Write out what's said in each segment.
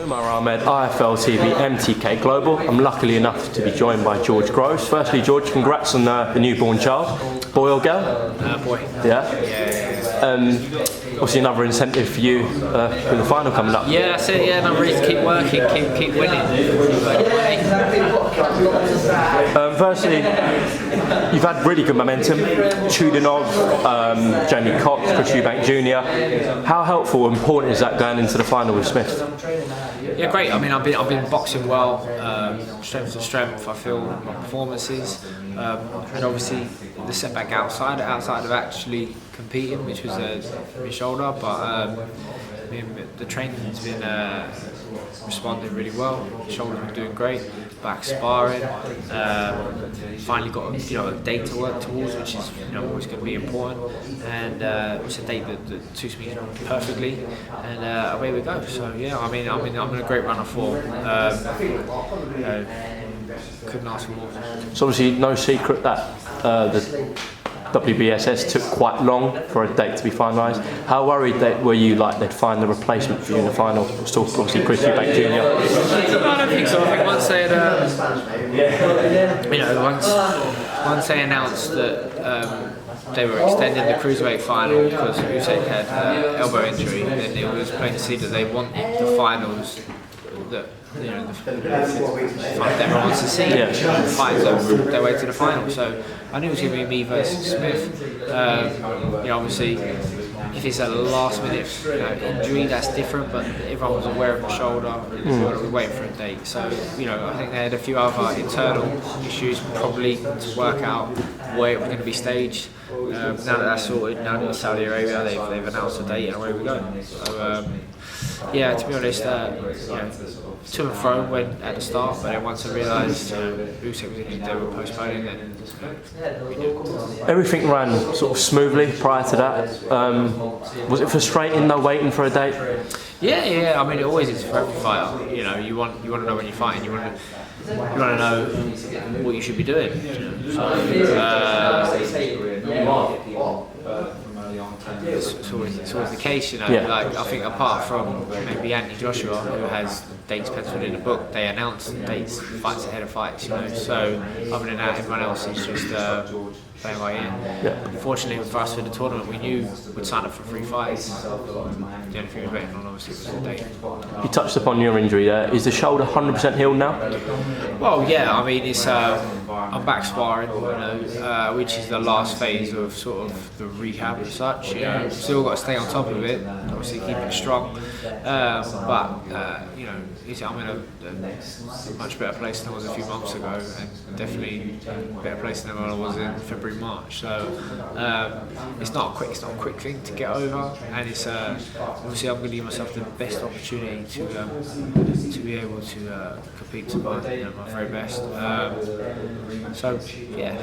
UMAR Ahmed, IFL TV, MTK Global. I'm lucky enough to be joined by George Groves. Firstly, George, congrats on the newborn child. Boy or girl? Boy. Yeah? Obviously another incentive for you in the final coming up. Yeah, that's it. Yeah, another reason to keep working, keep winning. Firstly, you've had really good momentum. Chudinov, Jamie Cox, Chris EUBANK Jr. How helpful and important is that going into the final with Smith? Yeah, great. I mean, I've been boxing well, strength to strength. I feel my performances, and obviously the setback outside of actually competing, which was my shoulder. But I mean, the training's been responding really well. Shoulder's been doing great. Back sparring. Finally got a date to work towards, which is always going to be important. And it's a date that suits me perfectly. And away we go. So yeah, I mean, I'm in a great run of form. Couldn't ask for more. So obviously, no secret that the WBSS took quite long for a date to be finalised. How worried were you they'd find the replacement for you in the final? Still, obviously, Chris EUBANK Jr. I don't think so. I think once they had, once they announced that they were extending the cruiserweight final because Usyk had elbow injury, then it was plain to see that they wanted the finals that the fight that everyone wants to see, fights their way to the final. So I knew it was going to be me versus Smith. Obviously, if it's a last minute injury, that's different. But everyone was aware of my shoulder. We were waiting for a date. So I think they had a few other internal issues probably to work out where it was going to be staged. Now that that's sorted, now that it's Saudi Arabia, they've announced a date and away we go. So yeah, to be honest, to and fro went at the start, but then once I realised Usyk was in, they were postponing, then we knew. Everything ran sort of smoothly prior to that. Was it frustrating though, waiting for a date? Yeah. I mean, it always is for every fighter. You want to know when you're fighting. You want to know what you should be doing. It's always the case, Like I think apart from maybe Anthony Joshua, who has dates penciled in the book, they announce dates, fights ahead of fights, So other than that, everyone else is just playing by ear. Unfortunately for us for the tournament, we knew we'd signed up for 3 fights. The only thing we were waiting on obviously was the date. You touched upon your injury there. Is the shoulder 100% healed now? Well, yeah. I mean, it's I'm back sparring, which is the last phase of sort of the rehab and such. Still got to stay on top of it. Obviously, keep it strong. I'm in a much better place than I was a few months ago, and definitely a better place than I was in February, March. So it's not a quick thing to get over, and it's obviously I'm going to give myself the best opportunity to be able to compete to my very best. So yeah,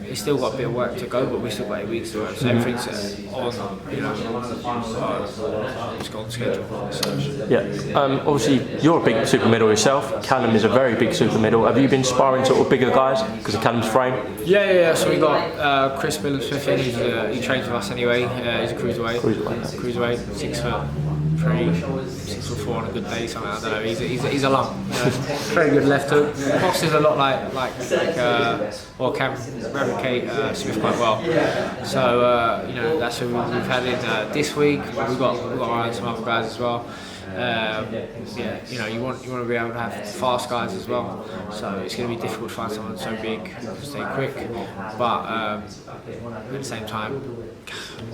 it's still got a bit of work to go, but we've still got 8 weeks to go. So everything's on, it's got on schedule. So. Yeah. Obviously, you're a big super middle yourself. Callum is a very big super middle. Have you been sparring sort of bigger guys because of Callum's frame? Yeah. So we got Chris Smith in. He trains with us anyway. He's a cruiserweight. Cruiserweight, 6'3", 6'4" on a good day. Something I don't know. He's a lump. Very good left hook. Boxes a lot can replicate Smith quite well. So that's who we've had in this week. We've got our own some other guys as well. You want to be able to have fast guys as well. So it's going to be difficult to find someone so big who can stay quick. But at the same time,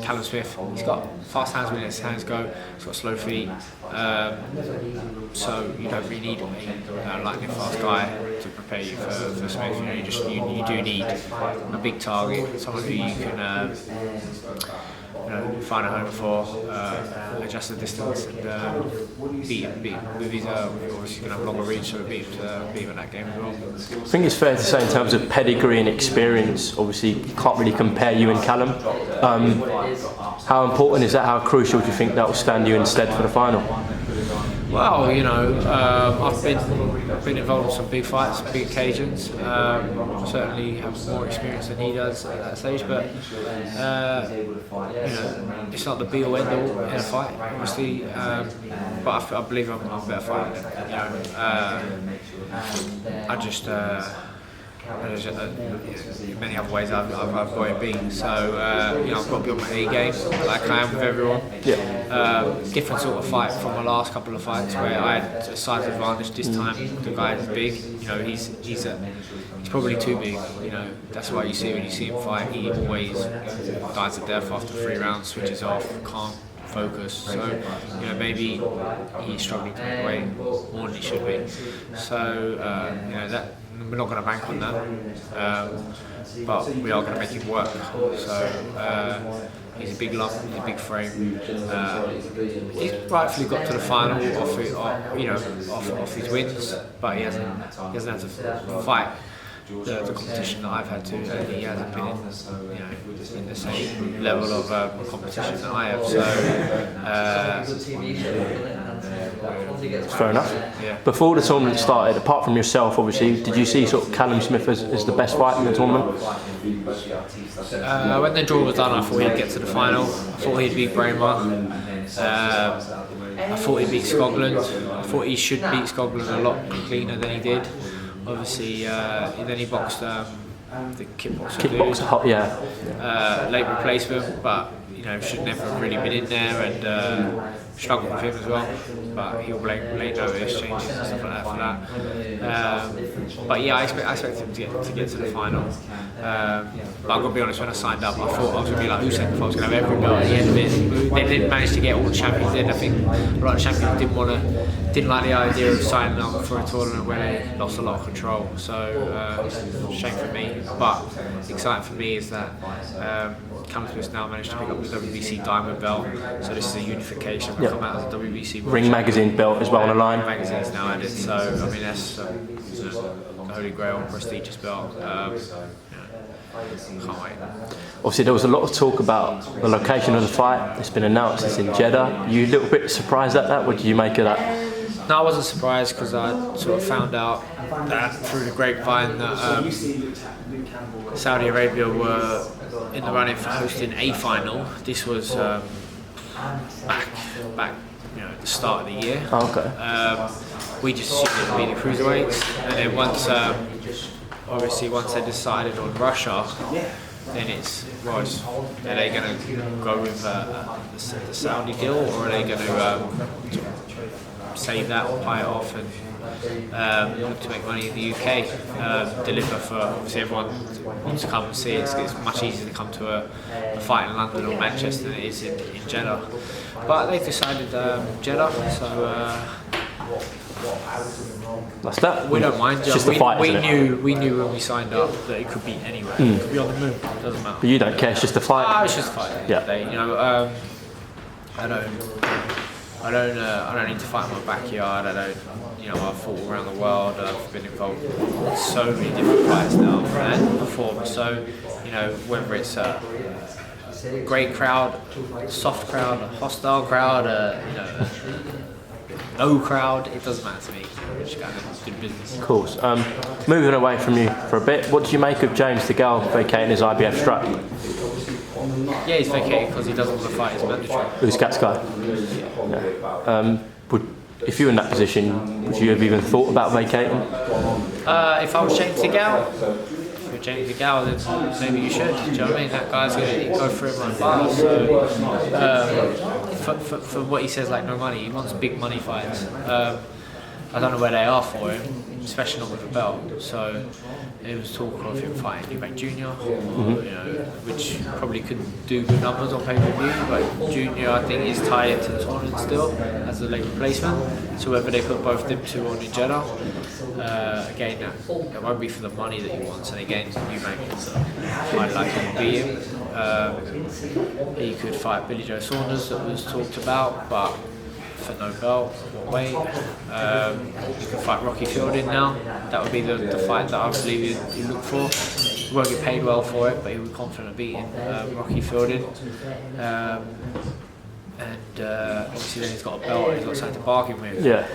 Callum Smith, he's got fast hands when his hands go. He's got slow feet. So you don't really need a lightning fast guy to prepare you for Smith. You do need a big target, someone who you can. Find a home for, adjust the distance, and beat him with his. Obviously, going to have longer reach, so beat him in that game as well. I think it's fair to say, in terms of pedigree and experience, obviously you can't really compare you and Callum. How important is that? How crucial do you think that will stand you in stead for the final? Well, you know, I've been involved in some big fights, big occasions. Certainly have more experience than he does at that stage, but you know, it's not the be all end all in a fight, obviously. But I believe I'm a better fighter than him. You know, I just. There's many other ways I've got it being. So you know, I've got to be on my A game, like I am with everyone. Yeah. Different sort of fight from my last couple of fights where I had a size advantage. This time the guy is big. You know, he's probably too big. You know, that's why you see when you see him fight, he always dies to death after 3 rounds, switches off, can't focus. So you know, maybe he's struggling to make weight more than he should be. So you know, that. We're not going to bank on that, but we are going to make it work. So he's a big lump, he's a big frame. He's rightfully got to the final off his wins, but he hasn't had to fight the competition that I've had to, and he hasn't been in the same level of competition that I have. So fair enough. Yeah. Before the tournament started, apart from yourself, obviously, did you see sort of Callum Smith as the best fighter in the tournament? When the draw was done, I thought he'd get to the final. I thought he'd beat Braemar. I thought he'd beat Scotland. I thought he should beat Scotland a lot cleaner than he did. Obviously, then he boxed the kickboxer, yeah. Late replacement, but you know, should never have really been in there, and struggled with him as well. But he'll blame late notice changes and stuff like that for that. But yeah, I expect him to get to the final. But I've got to be honest, when I signed up, I thought I was going to be like Usyk, I was going to have every belt at the end of it. They didn't manage to get all the champions in. I think a lot of champions didn't like the idea of signing up for a tournament where they lost a lot of control. So shame for me. But exciting for me is that Callum Smith now managed to pick up the WBC Diamond belt. So this is a unification. We'll come out as a WBC Ring Magazine belt as well on the line. Ring Magazine's now added. So I mean, that's the Holy Grail, prestigious belt. Can't wait. Obviously, there was a lot of talk about the location of the fight. It's been announced it's in Jeddah. You a little bit surprised at that? What did you make of that? No, I wasn't surprised because I sort of found out that through the grapevine that Saudi Arabia were in the running for hosting a final. This was back, you know, at the start of the year. Oh, okay. We just assumed it would be the cruiserweights, and then once they decided on Russia, then are they going to go with the Saudi deal, or are they going to save that or buy it off and look to make money in the UK, deliver for obviously everyone wants to come and see it. It's much easier to come to a fight in London or Manchester than it is in Jeddah. But they've decided Jeddah, so that's that. we don't mind. It's just the fight, we knew when we signed up that it could be anywhere. It could be on the moon. It doesn't matter. But you don't care. It's just the fight. It's just a fight. Yeah. You know, I don't need to fight in my backyard. You know, I've fought all around the world. I've been involved in so many different fights now and performed. So, you know, whether it's a great crowd, soft crowd, a hostile crowd, you know, no crowd, it doesn't matter to me. Just going to do business. Of course. Moving away from you for a bit, what do you make of James DeGALE vacating his IBF strap? Yeah, he's vacating because he doesn't want to fight his mandatory. Who's Cat's guy? Yeah. If you were in that position, would you have even thought about vacating? If I was James DeGALE, if you're James DeGALE, then maybe you should. Do you know what I mean? That guy's going to go for him like bar. So, for what he says, like no money, he wants big money fights. I don't know where they are for him, especially not with a belt. So there was talk of him fighting EUBANK Jr., you know, which probably could do good numbers on pay-per-view. But Junior, I think, is tied into the tournament still as a late replacement. So whether they put both them two on in Jeddah, again, that won't be for the money that he wants. And again, EUBANK might like to beat him. He could fight Billy Joe Saunders, that was talked about, but for no belt, what weight. You can fight Rocky Fielding now. That would be the fight that I believe you look for. He won't get paid well for it, but he would be confident of beating Rocky Fielding. and obviously then he's got a belt and he's got something to bargain with. Yeah.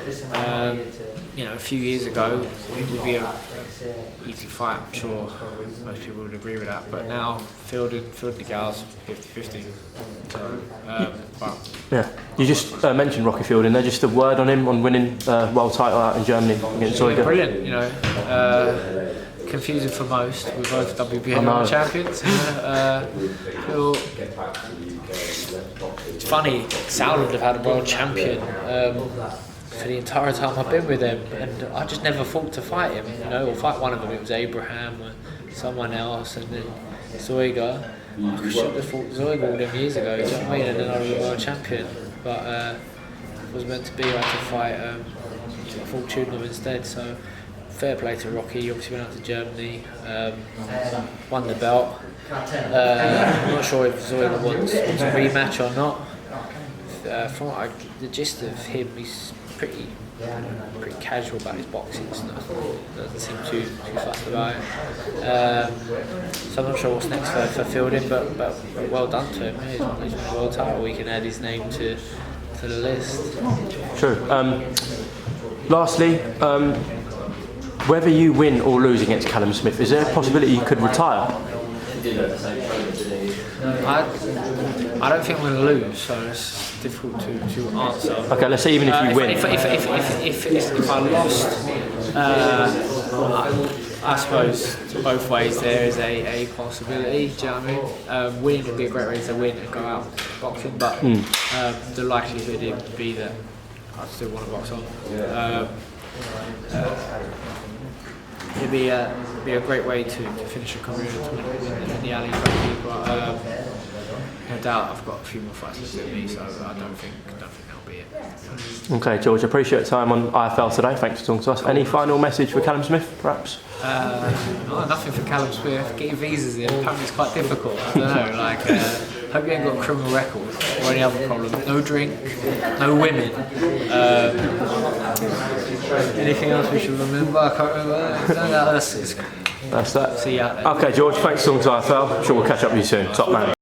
You know, a few years ago, it would be a easy fight. I'm sure most people would agree with that. But now, fielding DeGALE's 50-50. So, well. Yeah. You just mentioned Rocky Fielding there. Just a word on him on winning world title out in Germany against Zoiga. Yeah, brilliant. You know, confusing for most. We're both WBA world champions. Feel it's funny. Saul would have had a world champion. For the entire time I've been with him, and I just never thought to fight him, you know, or fight one of them. It was Abraham or someone else, and then Zoiga. I should have fought Zoiga all them years ago, do you know what I mean? And then I was a world champion, but it was meant to be. I had to fight Fortuna instead. So fair play to Rocky. He obviously went out to Germany, won the belt. I'm not sure if Zoiga wants a rematch or not. From the gist of him, he's pretty casual about his boxing stuff. Doesn't seem too fussed about it. So I'm not sure what's next for Fielding, but well done to him. He's won a world title. We can add his name to the list. True. Lastly, whether you win or lose against Callum Smith, is there a possibility you could retire? I don't think I'm going to lose, so it's difficult to answer. Okay, let's say even if you win. If I lost, I suppose both ways there is a possibility. Do you know what I mean? Winning would be a great way to win and go out boxing, but the likelihood it would be that I still want to box on. It'd be a great way to finish a career in the alley trophy, but no doubt I've got a few more fights left in me, so I don't think that'll be it. Okay, George, I appreciate your time on IFL today. Thanks for talking to us. Any final message for Callum Smith, perhaps? No, nothing for Callum Smith. Get your visas in. Apparently it's quite difficult. I don't know. Like, hope you ain't got a criminal record or any other problem. No drink, no women. Anything else we should remember? I can't remember. No, that's that. See you out there. Okay, George, thanks for talking to IFL. I'm sure we'll catch up with you soon. Top man.